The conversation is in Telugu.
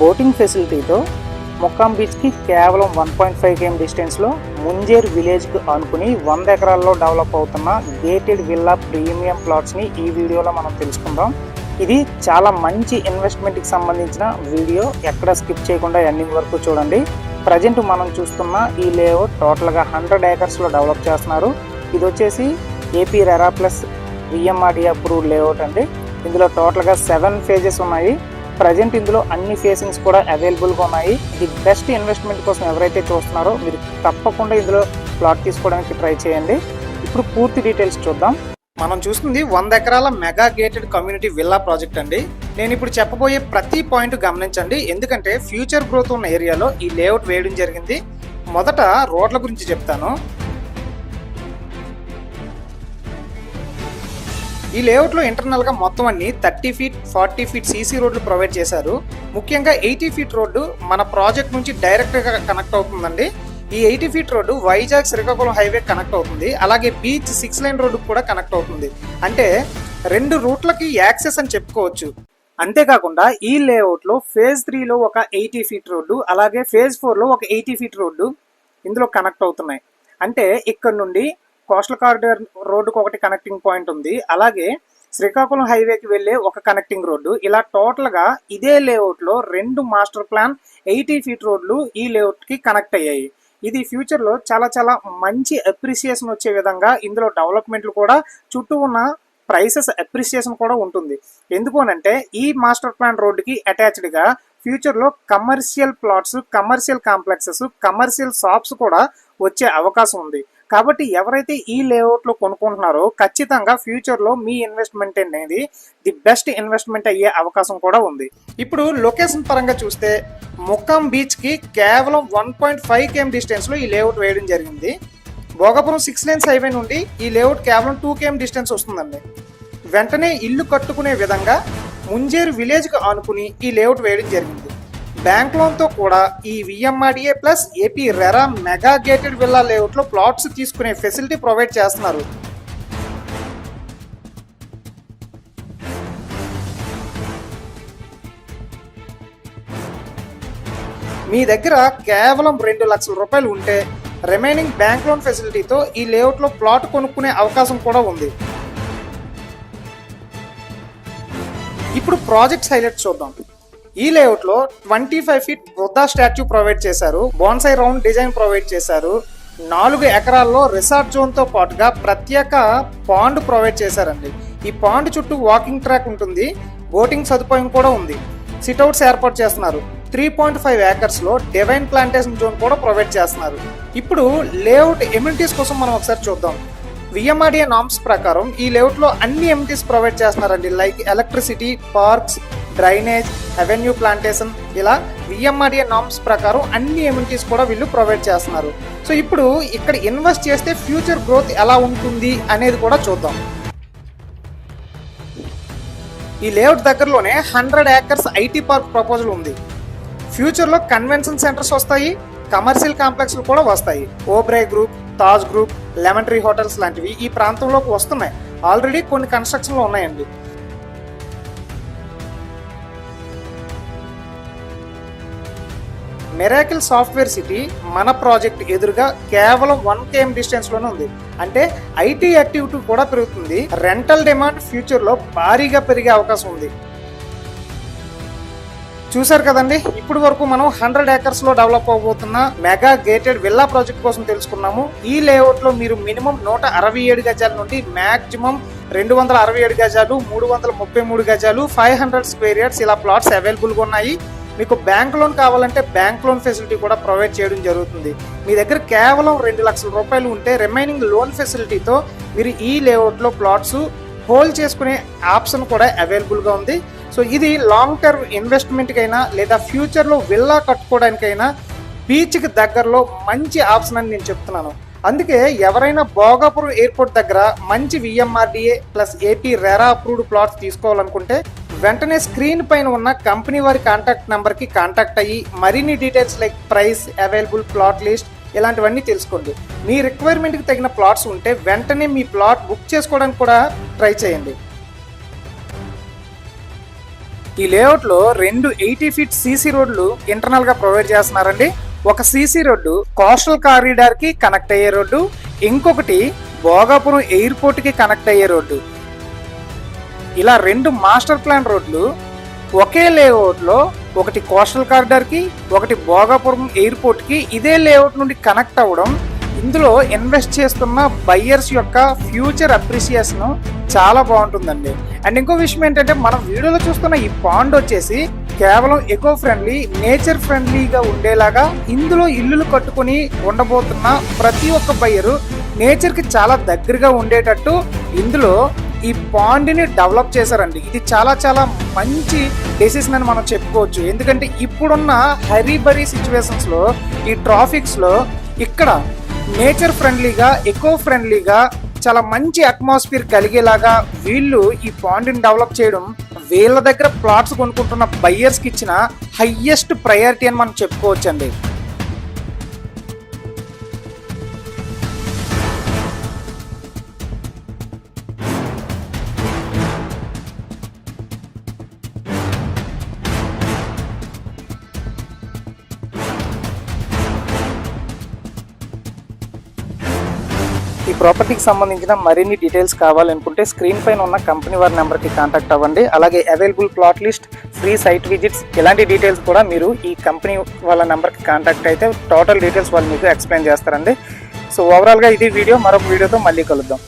బోటింగ్ ఫెసిలిటీతో ముక్కాం బీచ్కి కేవలం 1.5 km డిస్టెన్స్లో ముంజేర్ విలేజ్కి ఆనుకుని 100 ఎకరాల్లో డెవలప్ అవుతున్న గేటెడ్ విల్లా ప్రీమియం ప్లాట్స్ని ఈ వీడియోలో మనం తెలుసుకుందాం. ఇది చాలా మంచి ఇన్వెస్ట్మెంట్కి సంబంధించిన వీడియో, ఎక్కడ స్కిప్ చేయకుండా ఎండింగ్ వరకు చూడండి. ప్రజెంట్ మనం చూస్తున్న ఈ లేఅవుట్ టోటల్గా 100 ఏకర్స్లో డెవలప్ చేస్తున్నారు. ఇది వచ్చేసి AP RERA plus VMRD approved layout అండి. ఇందులో టోటల్గా 7 phases ఉన్నాయి. ప్రజెంట్ ఇందులో అన్ని ఫేసింగ్స్ కూడా అవైలబుల్గా ఉన్నాయి. ఇది బెస్ట్ ఇన్వెస్ట్మెంట్ కోసం ఎవరైతే చూస్తున్నారో మీరు తప్పకుండా ఇందులో ప్లాట్ తీసుకోవడానికి ట్రై చేయండి. ఇప్పుడు పూర్తి డీటెయిల్స్ చూద్దాం. మనం చూస్తుంది 100 ఎకరాల mega gated community villa project అండి. నేను ఇప్పుడు చెప్పబోయే ప్రతి పాయింట్ గమనించండి, ఎందుకంటే ఫ్యూచర్ గ్రోత్ ఉన్న ఏరియాలో ఈ లేఅవుట్ వేయడం జరిగింది. మొదట రోడ్ల గురించి చెప్తాను. ఈ లేఅవుట్లో ఇంటర్నల్గా మొత్తం అన్ని 30 feet 40 feet సీసీ రోడ్లు ప్రొవైడ్ చేశారు. ముఖ్యంగా 80 feet రోడ్డు మన ప్రాజెక్ట్ నుంచి డైరెక్ట్గా కనెక్ట్ అవుతుందండి. ఈ 80 feet road Vizag Srikakulam highway connect అవుతుంది. అలాగే బీచ్ 6 lane రోడ్డు కూడా కనెక్ట్ అవుతుంది. అంటే 2 రూట్లకి యాక్సెస్ అని చెప్పుకోవచ్చు. అంతేకాకుండా ఈ లేఅవుట్లో phase 3లో ఒక 80 feet రోడ్డు, అలాగే phase 4లో ఒక 80 feet రోడ్డు ఇందులో కనెక్ట్ అవుతున్నాయి. అంటే ఇక్కడ నుండి కోస్టల్ కారిడార్ రోడ్డుకు ఒకటి కనెక్టింగ్ పాయింట్ ఉంది, అలాగే శ్రీకాకుళం హైవేకి వెళ్ళే ఒక కనెక్టింగ్ రోడ్డు. ఇలా టోటల్గా ఇదే లేఅవుట్లో 2 మాస్టర్ ప్లాన్ 80 feet రోడ్లు ఈ లేఅవుట్కి కనెక్ట్ అయ్యాయి. ఇది ఫ్యూచర్లో చాలా మంచి అప్రిసియేషన్ వచ్చే విధంగా ఇందులో డెవలప్మెంట్లు కూడా, చుట్టూ ఉన్న ప్రైసెస్ అప్రిసియేషన్ కూడా ఉంటుంది. ఎందుకు అనంటే ఈ మాస్టర్ ప్లాన్ రోడ్డుకి అటాచ్డ్గా ఫ్యూచర్లో commercial plots, commercial complexes, commercial shops కూడా వచ్చే అవకాశం ఉంది. కాబట్టి ఎవరైతే ఈ లేఅవుట్లో కొనుక్కుంటున్నారో ఖచ్చితంగా ఫ్యూచర్లో మీ ఇన్వెస్ట్మెంట్ అనేది ది బెస్ట్ ఇన్వెస్ట్మెంట్ అయ్యే అవకాశం కూడా ఉంది. ఇప్పుడు లొకేషన్ పరంగా చూస్తే ముక్కాం బీచ్కి కేవలం 1.5 km డిస్టెన్స్లో ఈ లేఅవుట్ వేయడం జరిగింది. భోగాపురం 6 lanes హైవే నుండి ఈ లేఅవుట్ కేవలం 2 km డిస్టెన్స్ వస్తుందండి. వెంటనే ఇల్లు కట్టుకునే విధంగా ముంజేరు విలేజ్కి ఆనుకుని ఈ లేఅవుట్ వేయడం జరిగింది. బ్యాంక్ లోన్తో కూడా ఈ VMRDA plus AP RERA mega gated villa లేఅవుట్లో ప్లాట్స్ తీసుకునే ఫెసిలిటీ ప్రొవైడ్ చేస్తున్నారు. మీ దగ్గర కేవలం 2 లక్షల రూపాయలు ఉంటే రిమైనింగ్ బ్యాంక్ లోన్ ఫెసిలిటీతో ఈ లేఅవుట్లో ప్లాట్ కొనుక్కునే అవకాశం కూడా ఉంది. ఇప్పుడు ప్రాజెక్ట్స్ హైలైట్స్ చూద్దాం. ఈ లేఅవుట్లో 25 feet బుద్ధా స్టాచ్యూ ప్రొవైడ్ చేశారు. బోన్సాయి రౌండ్ డిజైన్ ప్రొవైడ్ చేశారు. 4 ఎకరాల్లో రిసార్ట్ జోన్తో పాటుగా ప్రత్యేక పాండ్ ప్రొవైడ్ చేశారండి. ఈ పాండ్ చుట్టూ వాకింగ్ ట్రాక్ ఉంటుంది, బోటింగ్ సదుపాయం కూడా ఉంది. సిట్అవుట్స్ ఏర్పాటు చేస్తున్నారు. 3.5 acresలో డివైన్ ప్లాంటేషన్ జోన్ కూడా ప్రొవైడ్ చేస్తున్నారు. ఇప్పుడు లేఅవుట్ ఎమ్యూనిటీస్ కోసం మనం ఒకసారి చూద్దాం. విఎంఆర్డీఏ నామ్స్ ప్రకారం ఈ లేఅవుట్లో అన్ని ఎమ్యూనిటీస్ ప్రొవైడ్ చేస్తున్నారండి. Like electricity, parks, drainage, avenue plantation, ఇలా విఎంఆర్డీఏ నామ్స్ ప్రకారం అన్ని ఎమ్యూనిటీస్ కూడా వీళ్ళు ప్రొవైడ్ చేస్తున్నారు. సో ఇప్పుడు ఇక్కడ ఇన్వెస్ట్ చేస్తే ఫ్యూచర్ గ్రోత్ ఎలా ఉంటుంది అనేది కూడా చూద్దాం. ఈ లేఅవుట్ దగ్గరలోనే 100 acres ఐటీ పార్క్ ప్రపోజల్ ఉంది. ఫ్యూచర్లో కన్వెన్షన్ సెంటర్స్ వస్తాయి, కమర్షియల్ కాంప్లెక్స్లు కూడా వస్తాయి. Oberoi group, Taj group, lemon tree hotels లాంటివి ఈ ప్రాంతంలోకి వస్తున్నాయి. ఆల్రెడీ కొన్ని కన్స్ట్రక్షన్లు ఉన్నాయండి. మిరాకిల్ సాఫ్ట్వేర్ సిటీ మన ప్రాజెక్ట్ ఎదురుగా కేవలం 1 km డిస్టెన్స్లోనే ఉంది. అంటే ఐటీ యాక్టివిటీ కూడా పెరుగుతుంది. రెంటల్ డిమాండ్ ఫ్యూచర్లో భారీగా పెరిగే అవకాశం ఉంది. చూసారు కదండి, ఇప్పుడు వరకు మనం 100 acresలో డెవలప్ అవబోతున్న మెగా గేటెడ్ విల్లా ప్రాజెక్ట్ కోసం తెలుసుకున్నాము. ఈ లేఅవుట్లో మీరు మినిమం 167 గజాల నుండి మాక్సిమం 267 గజాలు, 333 గజాలు, 500 square yards ఇలా ప్లాట్స్ అవైలబుల్గా ఉన్నాయి. మీకు బ్యాంక్ లోన్ కావాలంటే బ్యాంక్ లోన్ ఫెసిలిటీ కూడా ప్రొవైడ్ చేయడం జరుగుతుంది. మీ దగ్గర కేవలం 2 లక్షల రూపాయలు ఉంటే రిమైనింగ్ లోన్ ఫెసిలిటీతో మీరు ఈ లేఅవుట్లో ప్లాట్స్ హోల్డ్ చేసుకునే ఆప్షన్ కూడా అవైలబుల్గా ఉంది. సో ఇది లాంగ్ టర్మ్ ఇన్వెస్ట్మెంట్కైనా లేదా ఫ్యూచర్లో విల్లా కట్టుకోవడానికైనా బీచ్కి దగ్గరలో మంచి ఆప్షన్ అని నేను చెప్తున్నాను. అందుకే ఎవరైనా భోగాపురం ఎయిర్పోర్ట్ దగ్గర మంచి VMRDA plus AP RERA approved plots తీసుకోవాలనుకుంటే వెంటనే స్క్రీన్ పైన ఉన్న కంపెనీ వారి కాంటాక్ట్ నెంబర్కి కాంటాక్ట్ అయ్యి మరిన్ని details like price, available plot list ఇలాంటివన్నీ తెలుసుకోండి. మీ రిక్వైర్మెంట్కి తగిన ప్లాట్స్ ఉంటే వెంటనే మీ ప్లాట్ బుక్ చేసుకోవడానికి కూడా ట్రై చేయండి. ఈ లేఅవుట్ లో 2 80 ఫీట్ సీసీ రోడ్లు ఇంటర్నల్ గా ప్రొవైడ్ చేస్తున్నారండి. ఒక సీసీ రోడ్డు కోస్టల్ కారిడార్ కి కనెక్ట్ అయ్యే రోడ్డు, ఇంకొకటి భోగాపురం ఎయిర్పోర్ట్ కి కనెక్ట్ అయ్యే రోడ్డు. ఇలా 2 మాస్టర్ ప్లాన్ రోడ్లు ఒకే లేఅవుట్ లో, ఒకటి కోస్టల్ కారిడార్ కి, ఒకటి భోగాపురం ఎయిర్పోర్ట్ కి ఇదే లేఅవుట్ నుండి కనెక్ట్ అవ్వడం ఇందులో ఇన్వెస్ట్ చేస్తున్న బయ్యర్స్ యొక్క ఫ్యూచర్ అప్రిసియేషన్ చాలా బాగుంటుందండి. అండ్ ఇంకో విషయం ఏంటంటే, మనం వీడియోలో చూస్తున్న ఈ పాండ్ వచ్చేసి కేవలం ఎకో ఫ్రెండ్లీ, నేచర్ ఫ్రెండ్లీగా ఉండేలాగా ఇందులో ఇల్లులు కట్టుకుని ఉండబోతున్న ప్రతి ఒక్క బయ్యరు నేచర్ కి చాలా దగ్గరగా ఉండేటట్టు ఇందులో ఈ పాండ్ ని డెవలప్ చేశారండి. ఇది చాలా చాలా మంచి డెసిషన్ అని మనం చెప్పుకోవచ్చు. ఎందుకంటే ఇప్పుడున్న హరీబరీ సిచ్యువేషన్స్ లో, ఈ ట్రాఫిక్స్ లో ఇక్కడ నేచర్ ఫ్రెండ్లీగా, ఎకో ఫ్రెండ్లీగా చాలా మంచి అట్మాస్ఫియర్ కలిగేలాగా వీళ్ళు ఈ పాండ్ ని డెవలప్ చేయడం వీళ్ళ దగ్గర ప్లాట్స్ కొనుక్కుంటున్న బయ్యర్స్ కి ఇచ్చిన హైయెస్ట్ ప్రయారిటీ అని మనం చెప్పుకోవచ్చండి. ఈ ప్రాపర్టీకి సంబంధించిన మరిన్ని డీటెయిల్స్ కావాలనుకుంటే స్క్రీన్ పైన ఉన్న కంపెనీ వారి నెంబర్కి కాంటాక్ట్ అవ్వండి. అలాగే available plot list, free site visits ఇలాంటి డీటెయిల్స్ కూడా మీరు ఈ కంపెనీ వాళ్ళ నెంబర్కి కాంటాక్ట్ అయితే టోటల్ డీటెయిల్స్ వాళ్ళు మీకు ఎక్స్ప్లెయిన్ చేస్తారండి. సో ఓవరాల్గా ఇది వీడియో. మరొక వీడియోతో మళ్ళీ కలుద్దాం.